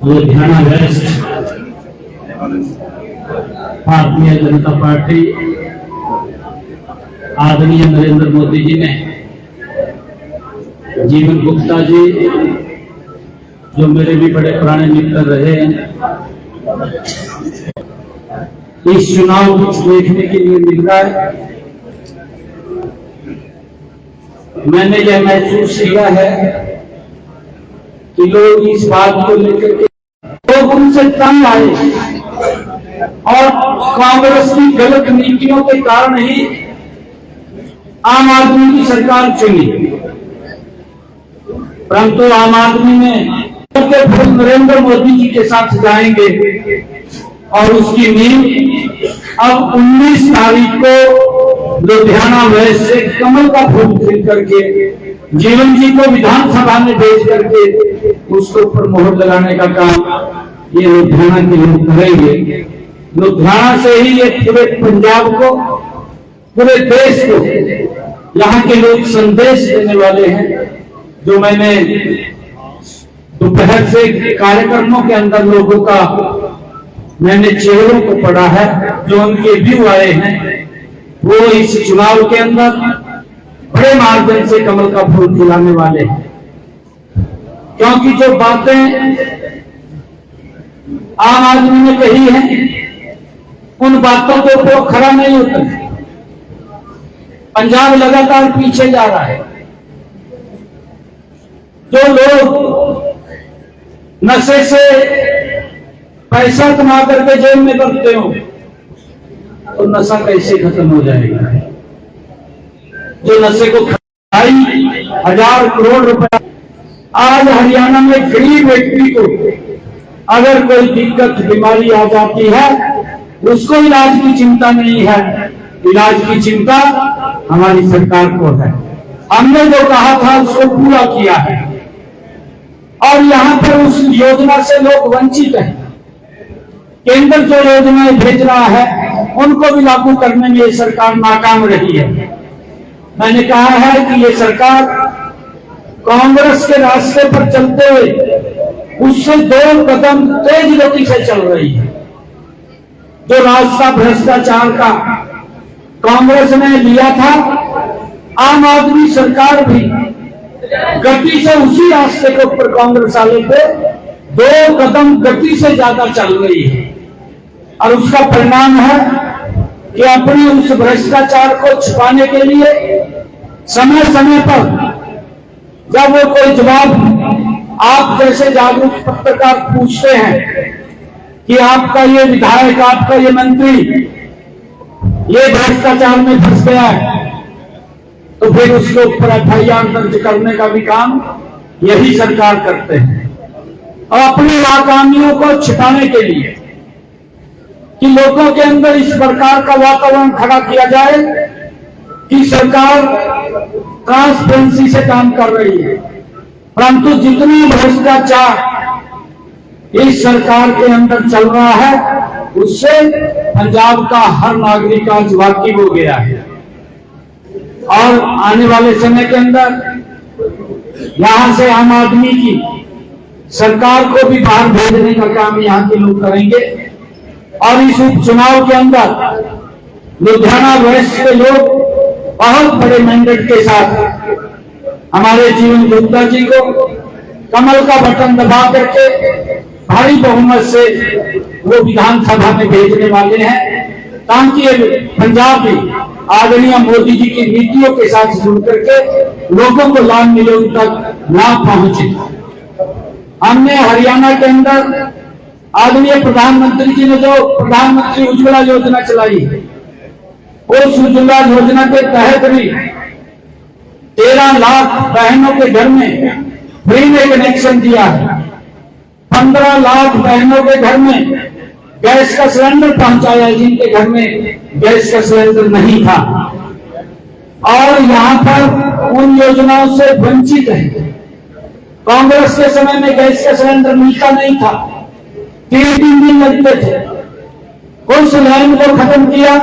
Ludhiana waste Bharatiya Janata party आदरणीय नरेंद्र मोदी जी ने जीवन गुप्ता जी जो मेरे भी बड़े पुराने मित्र रहे हैं, इस चुनाव को देखने के लिए मिल रहा है। मैंने यह महसूस किया है कि लोग इस बात को लेकर के लोग उनसे तंग आए और कांग्रेस की गलत नीतियों के कारण ही आम आदमी की सरकार चुनी, परंतु आम आदमी ने फिर नरेंद्र मोदी जी के साथ जाएंगे और उसकी नींव अब 19 तारीख को लुधियाना वेस्ट से कमल का फूल खिल करके जीवन जी को विधानसभा में भेज करके उसके ऊपर मोहर लगाने का काम ये लुधियाना के लोग करेंगे। लुधियाना से ही ये पूरे पंजाब को, पूरे देश को यहाँ के लोग संदेश देने वाले हैं। जो मैंने दोपहर से कार्यक्रमों के अंदर लोगों का मैंने चेहरों को पढ़ा है, जो उनके व्यू आए हैं, वो इस चुनाव के अंदर बड़े मार्जिन से कमल का फूल खिलाने वाले हैं, क्योंकि जो बातें आम आदमी ने कही हैं उन बातों के ऊपर खरा नहीं उतरते। पंजाब लगातार पीछे जा रहा है। जो लोग नशे से पैसा कमा करके जेब में रखते हो तो नशा कैसे खत्म हो जाएगा? जो नशे को खाई 1000 करोड़ रुपए, आज हरियाणा में गरीब व्यक्ति को अगर कोई दिक्कत बीमारी आ जाती है उसको इलाज की चिंता नहीं है, इलाज की चिंता हमारी सरकार को है। हमने जो कहा था उसको पूरा किया है और यहाँ पर उस योजना से लोग वंचित हैं। केंद्र जो योजनाएं भेज रहा है उनको भी लागू करने में ये सरकार नाकाम रही है। मैंने कहा है कि ये सरकार कांग्रेस के रास्ते पर चलते हुए उससे 2 कदम तेज गति से चल रही है। जो रास्ता भ्रष्टाचार का कांग्रेस ने लिया था, आम आदमी सरकार भी गति से उसी रास्ते के ऊपर कांग्रेस वाले पे 2 कदम गति से ज्यादा चल रही है। और उसका परिणाम है कि अपनी उस भ्रष्टाचार को छुपाने के लिए समय समय पर जब वो कोई जवाब आप जैसे जागरूक पत्रकार पूछते हैं कि आपका ये विधायक, आपका ये मंत्री ये भ्रष्टाचार में फंस गया है, तो फिर उसके ऊपर FIR दर्ज करने का भी काम यही सरकार करते हैं। और अपनी नाकामियों को छिपाने के लिए कि लोगों के अंदर इस प्रकार का वातावरण खड़ा किया जाए कि सरकार ट्रांसपेरेंसी से काम कर रही है, परंतु जितनी भ्रष्टाचार इस सरकार के अंदर चल रहा है उससे पंजाब का हर नागरिक आज वाकिफ हो गया है। और आने वाले समय के अंदर यहां से आम आदमी की सरकार को भी बाहर भेजने का काम यहां के लोग करेंगे। और इस उपचुनाव के अंदर लुधियाना वेस्ट के लोग बहुत बड़े मैंडेट के साथ हमारे जीवन गुप्ता जी को कमल का बटन दबा करके भारी बहुमत से वो विधानसभा में भेजने वाले हैं, ताकि पंजाब में आदरणीय मोदी जी की नीतियों के साथ जुड़ करके लोगों को लाभ मिले, उन तक लाभ पहुंचे। हमने हरियाणा के अंदर आदरणीय प्रधानमंत्री जी ने जो प्रधानमंत्री उज्ज्वला योजना चलाई, उस उज्ज्वला योजना के तहत भी 13 लाख बहनों के घर में फ्री में कनेक्शन दिया है। 15 लाख बहनों के घर में गैस का सिलेंडर पहुंचाया जिनके घर में गैस का सिलेंडर नहीं था। और यहाँ पर उन योजनाओं से वंचित है। कांग्रेस के समय में गैस का सिलेंडर मिलता नहीं था, 3-3 दिन लगते थे। उस लाइन को खत्म किया,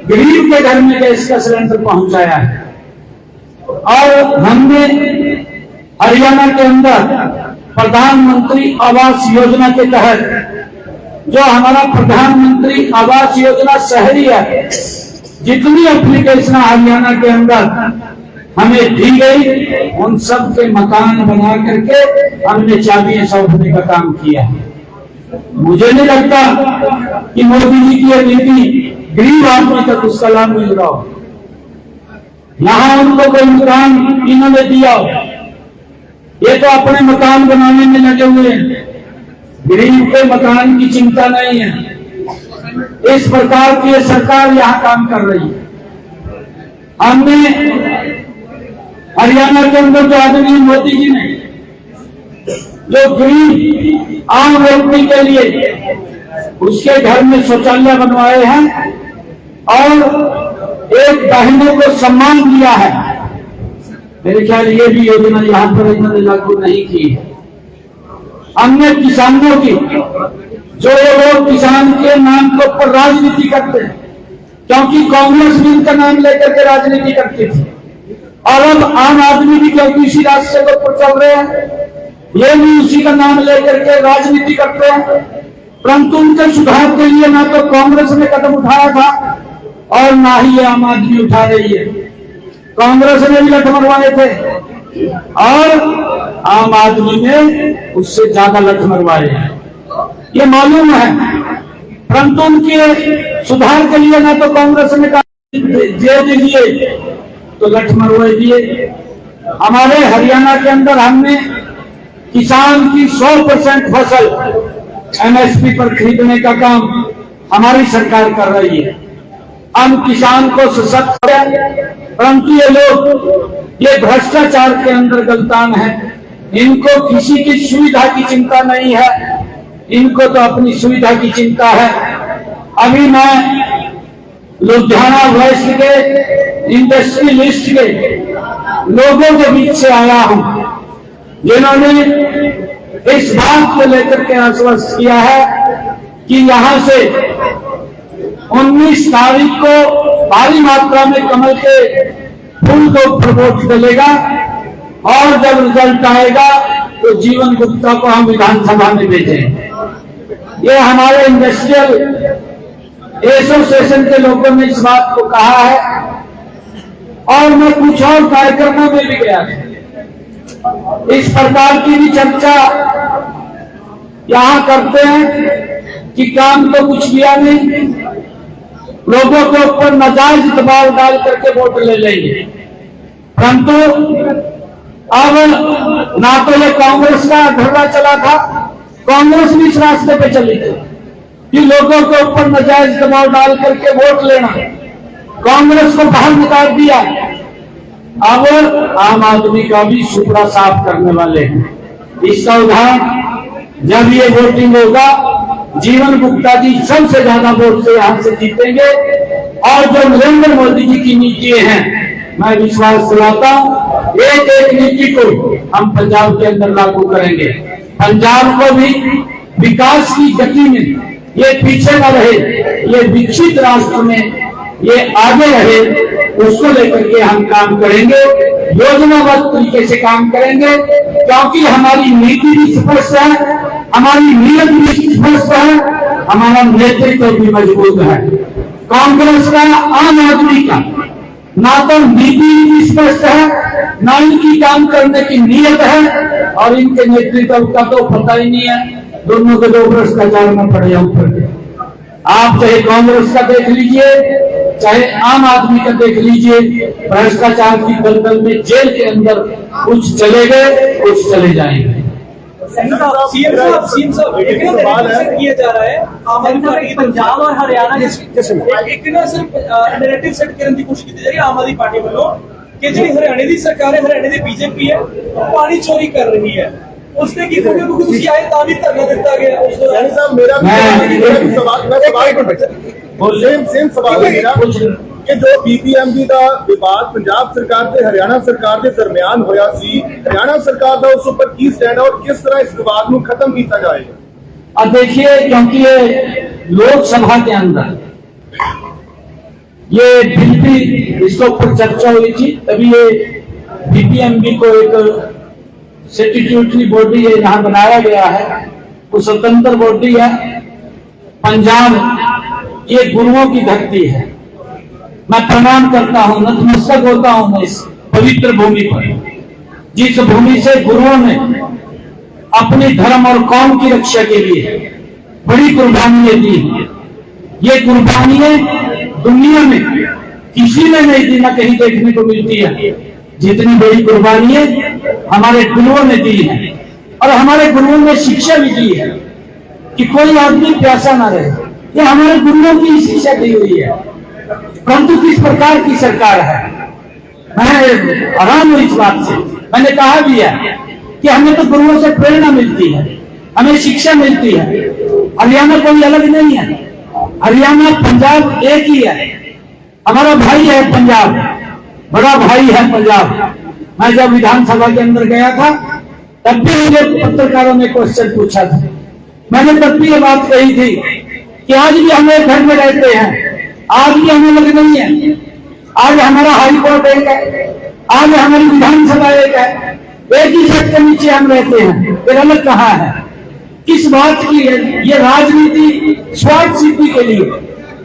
गरीब के घर में गैस का सिलेंडर पहुंचाया है। और हमने हरियाणा के अंदर प्रधानमंत्री आवास योजना के तहत जो हमारा प्रधानमंत्री आवास योजना शहरी है, जितनी एप्लीकेशन हरियाणा के अंदर हमें दी गई, उन सब के मकान बना करके हमने चाबियां सौंपने का काम किया। मुझे नहीं लगता कि मोदी जी की नीति गरीब आदमी तक उसका लाभ मिल रहा हो। यहां उनको कोई मकान इन्होंने दिया हो, ये तो अपने मकान बनाने में लगे हुए हैं, गरीब के मकान की चिंता नहीं है। इस प्रकार की ये सरकार यहां काम कर रही है। हमने हरियाणा के अंदर जो आदमी मोदी जी ने जो गरीब आम व्यक्ति के लिए उसके घर में शौचालय बनवाए हैं और एक बहनों को सम्मान दिया है, मेरे ख्याल ये भी योजना यहां पर इन्होंने लागू नहीं की है। हमने किसानों की, जो ये लोग किसान के नाम के ऊपर राजनीति करते हैं, क्योंकि कांग्रेस भी इनका नाम लेकर के राजनीति करती थी और अब आम आदमी भी क्योंकि इसी रास्ते के ऊपर चल रहे हैं, ये भी उसी का नाम लेकर के राजनीति करते हैं। परंतु उनके सुधार के लिए ना तो कांग्रेस ने कदम उठाया था और ना ही ये आम आदमी उठा रही है। कांग्रेस ने भी लठ मरवाए थे और आम आदमी ने उससे ज्यादा लठ मरवाए हैं, ये मालूम है। परंतु उनके सुधार के लिए ना तो कांग्रेस ने जेल दिए तो लठ मरवाए दिए। हमारे हरियाणा के अंदर हमने किसान की 100% फसल एमएसपी पर खरीदने का काम हमारी सरकार कर रही है। हम किसान को सशक्त करें, परंतु ये लोग ये भ्रष्टाचार के अंदर गलतान है। इनको किसी की सुविधा की चिंता नहीं है, इनको तो अपनी सुविधा की चिंता है। अभी मैं लुधियाना वेस्ट के इंडस्ट्रियलिस्ट के लोगों के बीच से आया हूं, जिन्होंने इस बात को लेकर के आश्वस्त किया है कि यहां से 19 तारीख को भारी मात्रा में कमल के फूल को प्रमोट डलेगा और जब रिजल्ट आएगा तो जीवन गुप्ता को हम विधानसभा में भेजें। ये हमारे इंडस्ट्रियल एसोसिएशन के लोगों ने इस बात को कहा है और मैं कुछ और कार्यक्रमों में भी गया था। इस प्रकार की भी चर्चा यहां करते हैं कि काम तो कुछ किया नहीं, लोगों के ऊपर नाजायज दबाव डाल करके वोट ले लेंगे। परंतु अब ना तो ये कांग्रेस का धरना चला था, कांग्रेस भी इस रास्ते पे चली थी कि लोगों के ऊपर नाजायज दबाव डाल करके वोट लेना, कांग्रेस को बाहर निकाल दिया। अब आम आदमी का भी सुपड़ा साफ करने वाले हैं। इसका उदाहरण जब ये वोटिंग होगा, जीवन गुप्ता जी सबसे ज्यादा वोट से यहां से जीतेंगे और जो नरेंद्र मोदी जी की नीतियां हैं, मैं विश्वास दिलाता हूं एक एक नीति को हम पंजाब के अंदर लागू करेंगे। पंजाब को भी विकास की गति में ये पीछे न रहे, ये विकसित राष्ट्र में ये आगे रहे, उसको लेकर के हम काम करेंगे, योजनाबद्ध तरीके से काम करेंगे। क्योंकि हमारी नीति भी स्पष्ट है, हमारी नीयत भी स्पष्ट है, हमारा नेतृत्व भी मजबूत है। कांग्रेस का, आम आदमी का ना तो नीति भी स्पष्ट है, ना इनकी काम करने की नीयत है और इनके नेतृत्व का तो पता ही नहीं है। दोनों के दो भ्रष्टाचार में पड़े ऊपर के। आप चाहे कांग्रेस का देख लीजिए, चाहे आम आदमी का देख लीजिए, भ्रष्टाचार की दलदल में जेल के अंदर कुछ चले गए, कुछ चले जाएंगे। सीएम साहब किया जा रहा है आम आदमी पार्टी पंजाब और हरियाणा एक ना सिर्फ नैरेटिव सेट करने की कोशिश की जा रही है आम आदमी पार्टी वालों कि जी हरियाणा की सरकार है, हरियाणा की बीजेपी है, पानी चोरी कर रही है। उसने की कुछ आए ताली धरना दिता गया। साहब मेरा भी सवाल सेम सवाल है मेरा कि जो बीपीएमबी का विवाद पंजाब सरकार ते हरियाणा सरकार के दरमियान होया सी, हरियाणा सरकार का उस ऊपर की स्टैंड और किस तरह इस विवाद को खत्म किया जाएगा? अब देखिए, क्योंकि ये लोकसभा के अंदर ये बिल भी इसके ऊपर चर्चा हुई थी, तभी ये बीपीएमबी को एक स्टैट्यूटरी बॉडी है यहाँ बनाया गया है, वो स्वतंत्र बॉडी है। पंजाब ये गुरुओं की धरती है। मैं प्रणाम करता हूँ, नतमस्तक होता हूँ मैं इस पवित्र भूमि पर, जिस भूमि से गुरुओं ने अपने धर्म और कौम की रक्षा के लिए बड़ी कुर्बानियां दी। ये कुर्बानियां दुनिया में किसी ने नहीं दी, ना कहीं देखने को मिलती है। जितनी बड़ी कुर्बानियां हमारे गुरुओं ने दी है, और हमारे गुरुओं ने शिक्षा भी दी है कि कोई आदमी प्यासा ना रहे। ये हमारे गुरुओं की शिक्षा दी हुई है। परंतु किस प्रकार की सरकार है, मैं हैरान हूं इस बात से। मैंने कहा भी है कि हमें तो गुरुओं से प्रेरणा मिलती है, हमें शिक्षा मिलती है। हरियाणा कोई अलग नहीं है, हरियाणा पंजाब एक ही है। हमारा भाई है पंजाब, बड़ा भाई है पंजाब। मैं जब विधानसभा के अंदर गया था तब भी मुझे पत्रकारों ने क्वेश्चन पूछा था। मैंने तब भी ये बात कही थी कि आज भी हम एक घर में रहते हैं, आज भी हमें लग नहीं है। आज हमारा हाई कोर्ट एक है, आज हमारी विधानसभा एक है, एक ही छत के नीचे हम रहते हैं। फिर अलग कहाँ है? किस बात की है ये राजनीति? स्वार्थ सिद्धि के लिए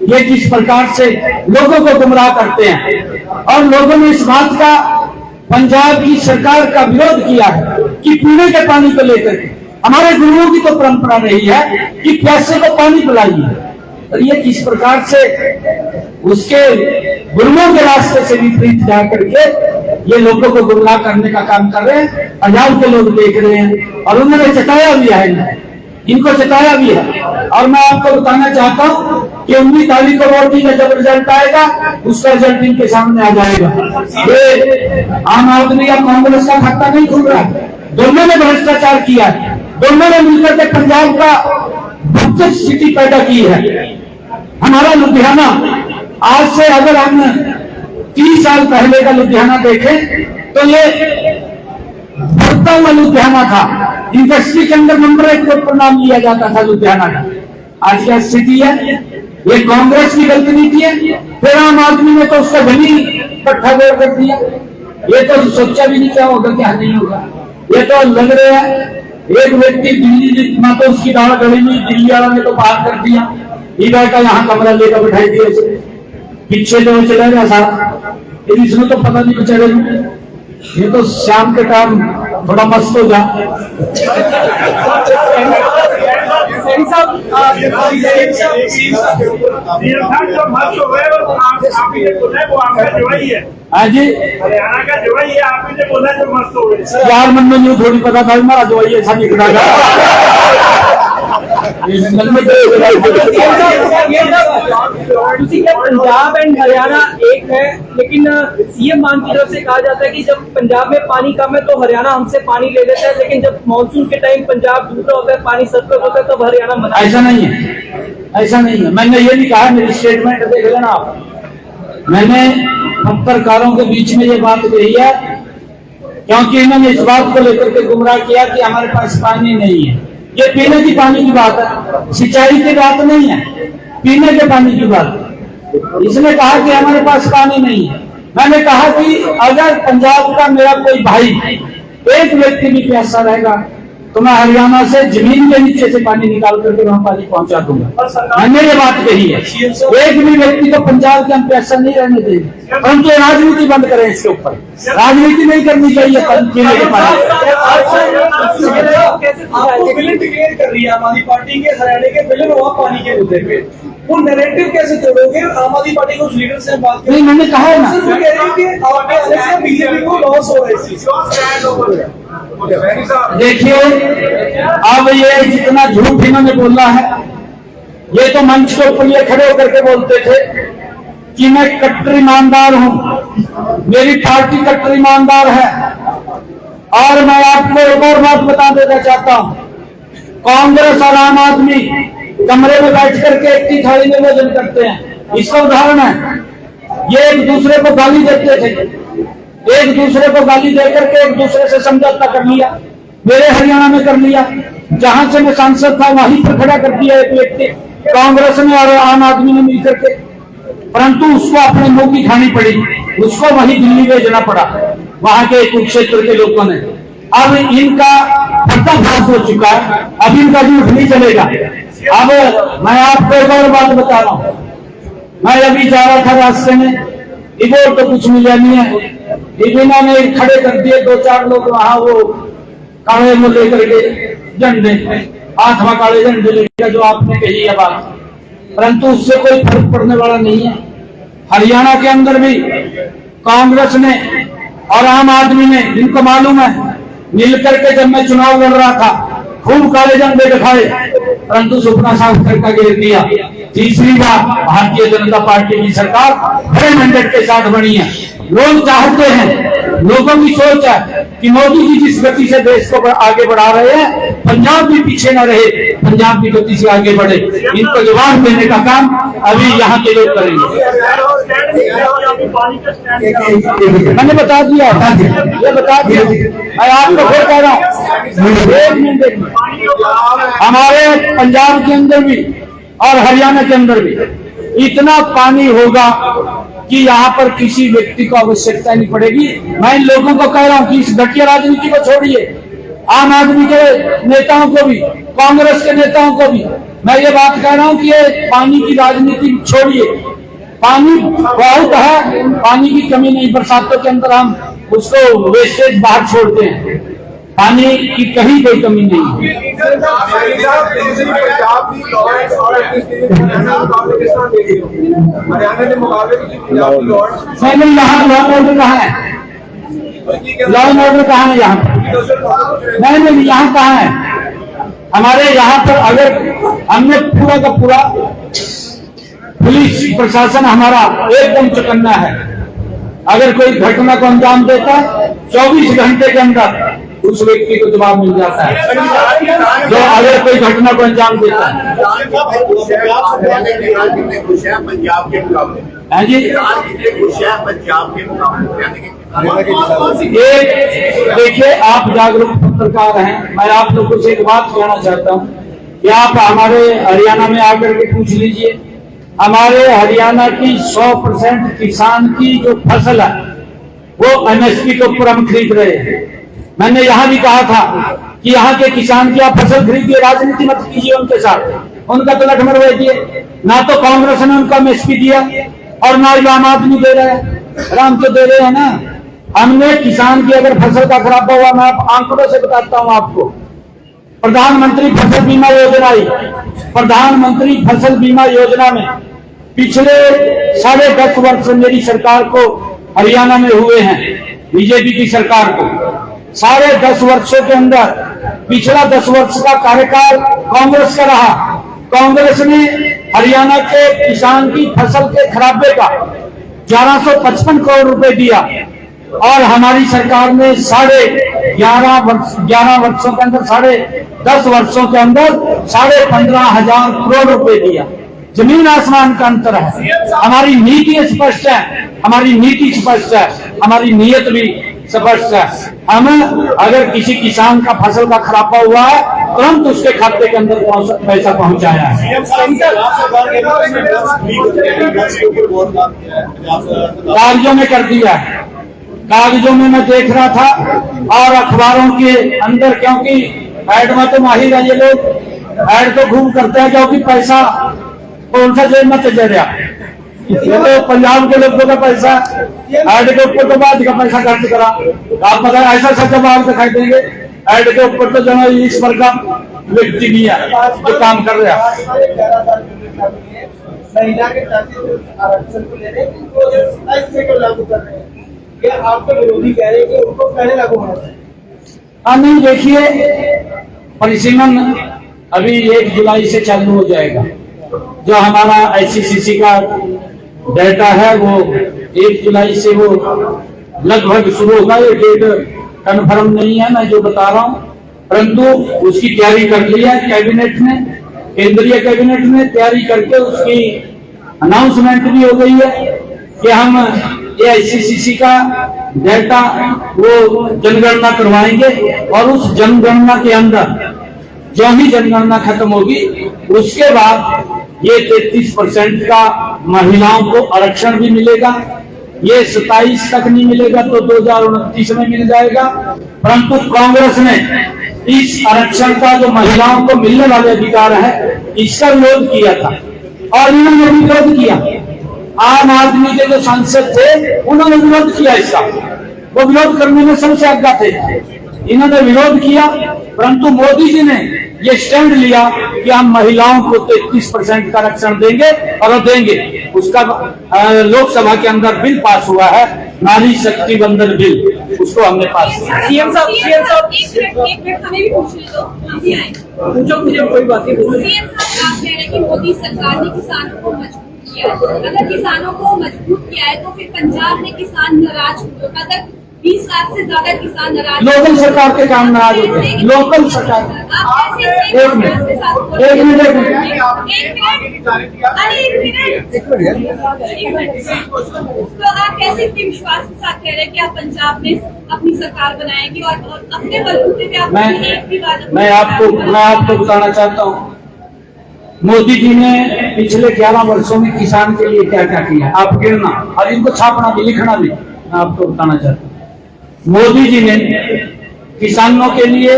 ये किस प्रकार से लोगों को गुमराह करते हैं। और लोगों ने इस बात का, पंजाब की सरकार का विरोध किया है कि पीने के पानी को लेकर के हमारे गुरुओं की तो परंपरा रही है कि प्यासे को पानी पिलाइए, और ये किस प्रकार से उसके गुरुओं के रास्ते से विपरीत जाकर के ये लोगों को गुमराह करने का काम कर रहे हैं। पंजाब के लोग देख रहे हैं और उन्होंने चटाया भी है, इनको चटाया भी है। और मैं आपको बताना चाहता हूँ कि 19 तारीख को वोटिंग का जब रिजल्ट आएगा उसका रिजल्ट इनके सामने आ जाएगा। ये आम आदमी या कांग्रेस का खाता नहीं खुल रहा, दोनों ने भ्रष्टाचार किया है, दोनों ने मिलकर के पंजाब का भक्ति स्थिति पैदा की है। हमारा लुधियाना, आज से अगर हम 30 साल पहले का लुधियाना देखें तो ये बढ़ता हुआ लुधियाना था। इंडस्ट्री के अंदर नंबर 1 के ऊपर नाम लिया जाता था लुधियाना का। आज क्या स्थिति है? ये कांग्रेस की गलती नीति है। फिर आम आदमी ने तो उसका जमीन इकट्ठा कर दिया। ये तो सोचा भी नहीं क्या होगा क्या नहीं होगा। ये तो लग रहा है एक व्यक्ति दिल्ली जितना तो उसकी दाढ़ गड़ी हुई, दिल्ली वाला ने तो बाहर कर दिया, ईदा का यहाँ कमरा लेकर बैठाई दिया इसे, पीछे जो चला गया सारा। इसमें तो पता नहीं बेचारे, ये तो शाम के टाइम थोड़ा मस्त हो जा। हाँ जी, हरियाणा का जवाई है, आपने जो बोला जो मस्त हो गए यार मन में यूँ थोड़ी पता था हमारा जवाई ऐसा निकला था। पंजाब एंड हरियाणा एक है, लेकिन सीएम मान की तरफ से कहा जाता है कि जब पंजाब में पानी कम है तो हरियाणा हमसे पानी ले लेता है, लेकिन जब मानसून के टाइम पंजाब दूसरा होता है, पानी सरप्लस होता है, तब हरियाणा मना। ऐसा नहीं है, ऐसा नहीं है। मैंने ये नहीं कहा, मेरी स्टेटमेंट देख लेना आप। मैंने पत्रकारों के बीच में ये बात कही है क्योंकि इन्होंने इस बात को लेकर के गुमराह किया कि हमारे पास पानी नहीं है। ये पीने की पानी की बात है, सिंचाई की बात नहीं है, पीने के पानी की बात। इसने कहा कि हमारे पास पानी नहीं है। मैंने कहा कि अगर पंजाब का मेरा कोई भाई एक व्यक्ति भी प्यासा रहेगा तो मैं हरियाणा से जमीन के नीचे से पानी निकाल करके वहां पानी पहुंचा दूंगा। मैंने ये बात कही है। एक भी व्यक्ति को पंजाब के हम प्यासा नहीं रहने देंगे, परंतु राजनीति बंद करें इसके ऊपर। राजनीति नहीं करनी चाहिए पीने के पानी। आपको विलन डिक्लेयर कर रही है आम आदमी पार्टी के, हरियाणा के विलन हुआ पानी के मुद्दे पे, वो नैरेटिव कैसे तोड़ोगे? आम आदमी पार्टी को लीडर से बात नहीं, मैंने कहा है ना, कह रही है कि आपके आने से बीजेपी को लॉस हो रहा है। देखिए अब ये जितना झूठ इन्होंने बोला है, ये तो मंच के ऊपर ये खड़े होकर के बोलते थे कि मैं कट्टर ईमानदार हूं, मेरी पार्टी कट्टर ईमानदार है। और मैं आपको एक और बात बता देना चाहता हूं, कांग्रेस और आम आदमी कमरे में बैठ करके एक ही थाली में भोजन करते हैं। इसका उदाहरण है, ये एक दूसरे को गाली देते थे, एक दूसरे को गाली देकर के एक दूसरे से समझौता कर लिया। मेरे हरियाणा में कर लिया, जहां से मैं सांसद था वहीं पर खड़ा कर दिया एक व्यक्ति, कांग्रेस ने और आम आदमी ने मिलकर के। परंतु उसको अपने मुंह की खानी पड़ी, उसको वहीं दिल्ली भेजना पड़ा वहां के कुरुक्षेत्र के लोगों ने। अब इनका पर्दाफाश हो चुका है, अब इनका झूठ नहीं चलेगा। अब मैं आपको एक और बात बता रहा हूँ, मैं अभी जा रहा था रास्ते में, रिपोर्ट तो कुछ मिला नहीं है, इन्होंने ने खड़े कर दिए 2-4 लोग वहां, वो काले वो लेकर के झंडे, हाथ में काले झंडे लेकर, जो आपने कही है बात, परंतु उससे कोई फर्क पड़ने वाला नहीं है। हरियाणा के अंदर भी कांग्रेस ने और आम आदमी ने, इनको मालूम है, मिलकर के जब मैं चुनाव लड़ रहा था खूब काले झंडे दिखाए, परंतु सुपना साफ करके घेर दिया। तीसरी बार भारतीय जनता पार्टी की सरकार बड़े मैंडेट के साथ बनी है। लोग चाहते हैं, लोगों की सोच है कि मोदी जी जिस गति से देश को आगे बढ़ा रहे हैं, पंजाब भी पीछे न रहे, पंजाब की गति से आगे बढ़े। इनको जवाब देने का काम अभी यहाँ के लोग करेंगे। मैंने बता दिया, ये बता दिया, मैं आपको फिर कह रहा हूँ, हमारे पंजाब के अंदर भी और हरियाणा के अंदर भी इतना पानी होगा कि यहाँ पर किसी व्यक्ति को आवश्यकता नहीं पड़ेगी। मैं इन लोगों को कह रहा हूँ कि इस घटिया राजनीति को छोड़िए, आम आदमी के नेताओं को भी, कांग्रेस के नेताओं को भी मैं ये बात कह रहा हूँ कि ये पानी की राजनीति छोड़िए। पानी बहुत है, पानी की कमी नहीं, बरसातों के अंदर हम उसको वेस्टेज बाहर छोड़ते हैं, पानी की कहीं कोई कमी नहीं है। नहीं, यहाँ लॉ ऑर्डर कहाँ है? लॉ ऑर्डर कहाँ है यहाँ? नहीं, यहाँ कहाँ है? हमारे यहाँ पर अगर हमने पूरा का पूरा पुलिस प्रशासन हमारा एकदम चौकन्ना है। अगर कोई घटना को अंजाम देता है 24 घंटे के अंदर उस व्यक्ति को जवाब मिल जाता है, जो अगर कोई घटना को अंजाम देता है। पंजाब के मुकाबले हाँ जी, पंजाब के मुकाबले ये देखिए, आप जागरूक पत्रकार हैं, मैं आप लोगों से एक बात कहना चाहता हूँ कि आप हमारे हरियाणा में आकर के पूछ लीजिए, हमारे हरियाणा की 100% किसान की जो फसल है वो एमएसपी के ऊपर हम खरीद रहे हैं। मैंने यहाँ भी कहा था कि यहाँ के किसान की आप फसल खरीदिए, राजनीति मत कीजिए उनके साथ, उनका तो लठमर भेजिए। ना तो कांग्रेस ने उनका एमएसपी दिया और ना जो आम आदमी दे रहे हैं, राम तो दे रहे हैं ना। हमने किसान की अगर फसल का खराब हुआ, मैं आंकड़ों से बताता हूँ आपको, प्रधानमंत्री फसल बीमा योजना आई, प्रधानमंत्री फसल बीमा योजना में पिछले 10.5 वर्ष मेरी सरकार को हरियाणा में हुए हैं, बीजेपी की सरकार को 10.5 वर्षों के अंदर पिछला 10 वर्ष का कार्यकाल कांग्रेस का रहा। कांग्रेस ने हरियाणा के किसान की फसल के खराबे का 1155 करोड़ रुपए दिया और हमारी सरकार ने 11 वर्षों के अंदर 10.5 वर्षों के अंदर 15,500 करोड़ रुपए दिया। जमीन आसमान का अंतर है। हमारी नीति स्पष्ट है, हमारी नीति स्पष्ट है, हमारी नीयत भी स्पष्ट है। हम अगर किसी किसान का फसल का खराबा हुआ है तुरंत उसके खाते के अंदर पैसा पहुंचाया है। कागजों में कर दिया है, कागजों में मैं देख रहा था और अखबारों के अंदर, क्योंकि ऐड में तो माहिर है ये लोग, ऐड तो खूब करते हैं क्योंकि पैसा कौन सा जेब में चल रहा। ये तो पंजाब के लोगों का पैसा ऐड के ऊपर तो बाद का पैसा खर्च करा। आप पता है ऐसा सच्चा बाल दिखाई देंगे, ऐड के ऊपर तो जना इस पर का व्यक्ति भी है जो काम कर रहा है। महिला के आरक्षण को ले रहे हैं, लागू कर रहे हैं, ये आपके विरोधी कह रहे हैं कि उनको पहले लागू होना चाहिए। हाँ नहीं, देखिए परिसीमन अभी 1 जुलाई से चालू हो जाएगा। जो हमारा ICCC का डेटा है वो 1 जुलाई से वो लगभग शुरू होगा। ये डेट कन्फर्म नहीं है, मैं जो बता रहा हूँ, परंतु उसकी तैयारी कर ली है कैबिनेट ने, केंद्रीय कैबिनेट ने तैयारी करके उसकी अनाउंसमेंट भी हो गई है कि हम ये ICCC का डेटा वो जनगणना करवाएंगे और उस जनगणना के अंदर जो ही जनगणना खत्म होगी उसके बाद ये 33% का महिलाओं को आरक्षण भी मिलेगा। ये 27 तक नहीं मिलेगा तो 2029 में मिल जाएगा। परंतु कांग्रेस ने इस आरक्षण का जो महिलाओं को मिलने वाले अधिकार है इसका विरोध किया था और इन्होंने विरोध किया। आम आदमी के जो सांसद थे उन्होंने विरोध किया इसका, वो विरोध करने में सबसे आगे थे, इन्होंने विरोध किया। परंतु मोदी जी ने ये स्टैंड लिया कि हम महिलाओं को 33% का आरक्षण देंगे और वो देंगे। उसका लोकसभा के अंदर बिल पास हुआ है, नारी शक्ति बंधन बिल, उसको हमने पास किया। सीएम साहब एक मिनट हमें भी पूछने दो, हम भी आए। पूछो, मुझे कोई बात नहीं। सीएम साहब आप कह रहे हैं कि मोदी सरकार ने किसानों को मजबूत किया। अगर किसानों को मजबूत किया है तो फिर पंजाब में किसान नाराज हुए, मतलब 20 लाख से ज्यादा किसान नाराज। लोकल सरकार के काम नाराज होते हैं, लोकल सरकार। एक मिनट तो आप कैसे इतने विश्वास के साथ कह रहे हैं कि आप पंजाब में अपनी सरकार बनाएंगे और अपने बलबूते पे आप एक भी बात। मैं आपको बताना चाहता हूँ मोदी जी ने पिछले 11 वर्षों में किसान के लिए क्या क्या किया, आप गिनना और इनको छापना भी, लिखना भी। मैं आपको बताना चाहता हूँ मोदी जी ने किसानों के लिए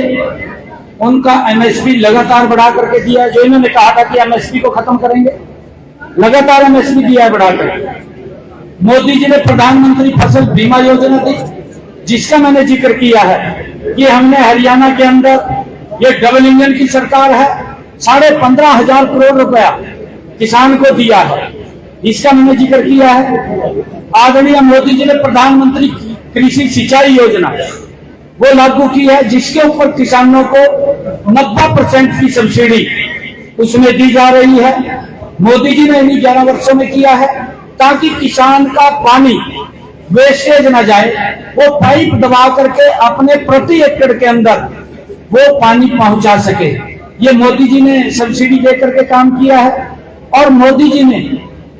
उनका एमएसपी लगातार बढ़ा करके दिया है। जो इन्होंने कहा था कि एमएसपी को खत्म करेंगे, लगातार एमएसपी दिया है बढ़ाकर। मोदी जी ने प्रधानमंत्री फसल बीमा योजना दी, जिसका मैंने जिक्र किया है कि हमने हरियाणा के अंदर ये डबल इंजन की सरकार है, 15,500 करोड़ रुपया किसान को दिया है, इसका मैंने जिक्र किया है। आदरणीय मोदी जी ने प्रधानमंत्री कृषि सिंचाई योजना वो लागू की है, जिसके ऊपर किसानों को 90% की सब्सिडी उसमें दी जा रही है। मोदी जी ने इन्हीं 11 वर्षों में किया है ताकि किसान का पानी वेस्टेज न जाए, वो पाइप दबा करके अपने प्रति एकड़ के अंदर वो पानी पहुंचा सके। ये मोदी जी ने सब्सिडी दे करके काम किया है। और मोदी जी ने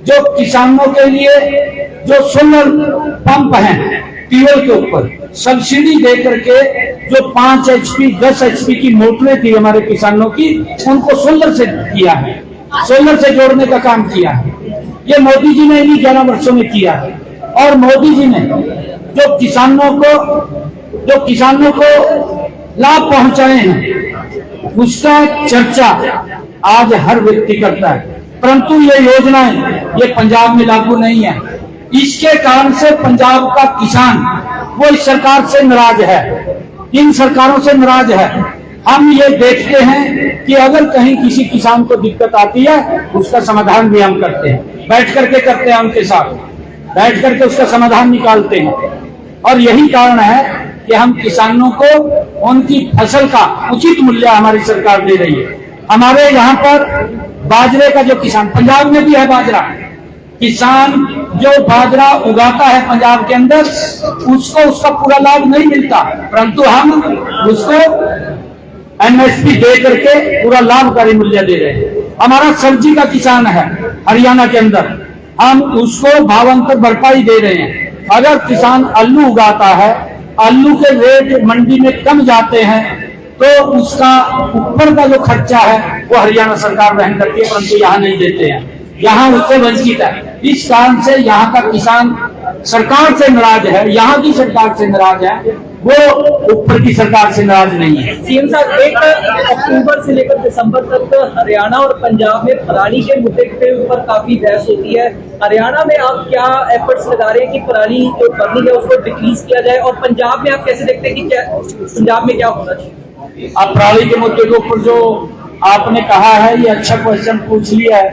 जो किसानों के लिए जो सोलर पंप हैं ट्यूबवेल के ऊपर सब्सिडी दे करके जो 5 HP 10 HP की मोटरें थी हमारे किसानों की, उनको सोलर से किया है, सोलर से जोड़ने का काम किया है। ये मोदी जी ने इन्हीं 11 वर्षों में किया है। और मोदी जी ने जो किसानों को लाभ पहुंचाए हैं उसका चर्चा आज हर व्यक्ति करता है, परंतु ये योजनाएं ये पंजाब में लागू नहीं है। इसके कारण से पंजाब का किसान वो इस सरकार से नाराज है, इन सरकारों से नाराज है। हम ये देखते हैं कि अगर कहीं किसी किसान को दिक्कत आती है उसका समाधान भी हम करते हैं, बैठ करके करते हैं, उनके साथ बैठ करके उसका समाधान निकालते हैं। और यही कारण है कि हम किसानों को उनकी फसल का उचित मूल्य हमारी सरकार दे रही है। हमारे यहाँ पर बाजरे का जो किसान, पंजाब में भी है बाजरा, किसान जो बाजरा उगाता है पंजाब के अंदर उसको उसका पूरा लाभ नहीं मिलता, परंतु हम उसको एमएसपी दे करके पूरा लाभकारी मूल्य दे रहे हैं। हमारा सब्जी का किसान है हरियाणा के अंदर, हम उसको भावांतर भरपाई दे रहे हैं। अगर किसान आलू उगाता है, आलू के रेट मंडी में कम जाते हैं तो उसका ऊपर का जो खर्चा है वो हरियाणा सरकार वहन करती है, परंतु यहाँ नहीं देते हैं, यहाँ उससे वंचित है। इस कारण से यहाँ का किसान सरकार से नाराज है, यहाँ की सरकार से नाराज है, वो ऊपर की सरकार से नाराज नहीं है। सीएम साहब, 1 अक्टूबर से लेकर दिसंबर तक हरियाणा और पंजाब में पराली के मुद्दे के ऊपर काफी बहस होती है। हरियाणा में आप क्या एफर्ट्स लगा रहे हैं कि पराली जो बर्निंग है उसको डिक्रीज किया जाए, और पंजाब में आप कैसे देखते हैं कि क्या पंजाब में क्या होना चाहिए? आप पराली के मुद्दे के ऊपर जो आपने कहा है ये अच्छा क्वेश्चन पूछ लिया है,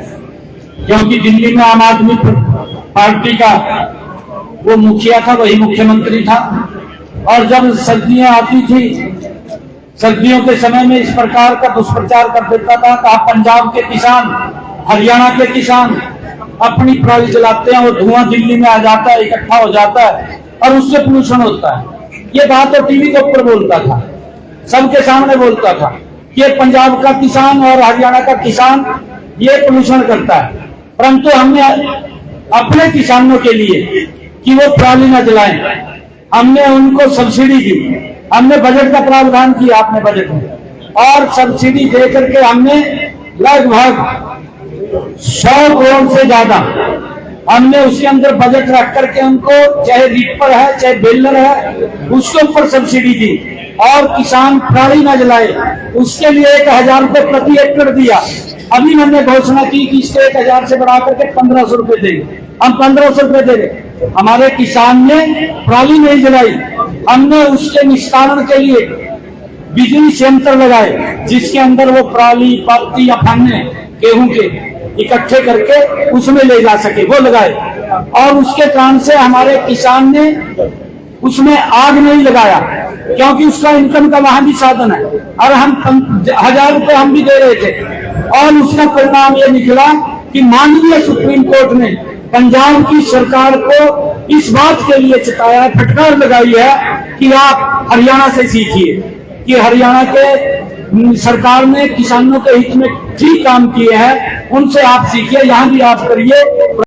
क्योंकि दिल्ली में आम आदमी पार्टी का वो मुखिया था, वही मुख्यमंत्री था, और जब सर्दियां आती थी, सर्दियों के समय में इस प्रकार का दुष्प्रचार कर देता था कि आप पंजाब के किसान, हरियाणा के किसान अपनी पराली जलाते हैं, वो धुआं दिल्ली में आ जाता है, इकट्ठा हो जाता है और उससे पोल्यूशन होता है। ये बात तो टीवी के ऊपर बोलता था, सबके सामने बोलता था कि पंजाब का किसान और हरियाणा का किसान ये पोल्यूशन करता है, परंतु हमने अपने किसानों के लिए कि वो पराली न जलाएं, हमने उनको सब्सिडी दी, हमने बजट का प्रावधान किया अपने बजट में, और सब्सिडी दे करके हमने लगभग 100 करोड़ से ज्यादा हमने उसके अंदर बजट रख करके उनको चाहे रीपर है चाहे बेलर है उसके ऊपर सब्सिडी दी, और किसान पराली न जलाए उसके लिए 1000 रुपए प्रति एकड़ दिया। अभी हमने घोषणा की कि इसको 1000 से बढ़ा करके 1500 रुपए देंगे। हम 1500 रुपए दे रहे। हमारे किसान ने पराली नहीं जलाई, हमने उसके निस्तारण के लिए बिजली संयंत्र लगाए जिसके अंदर वो पराली पत्ती या फन्ने गेहूं के इकट्ठे करके उसमें ले जा सके, वो लगाए। और उसके कारण से हमारे किसान ने उसमें आग नहीं लगाया, क्योंकि उसका इनकम का वहां भी साधन है, और हम 1000 रुपए हम भी दे रहे थे। और उसका परिणाम ये निकला कि माननीय सुप्रीम कोर्ट ने पंजाब की सरकार को इस बात के लिए चिताया, फटकार लगाई है कि आप हरियाणा से सीखिए, कि हरियाणा के सरकार ने किसानों के हित में ठीक काम किए हैं, उनसे आप सीखिए, यहां भी आप करिए।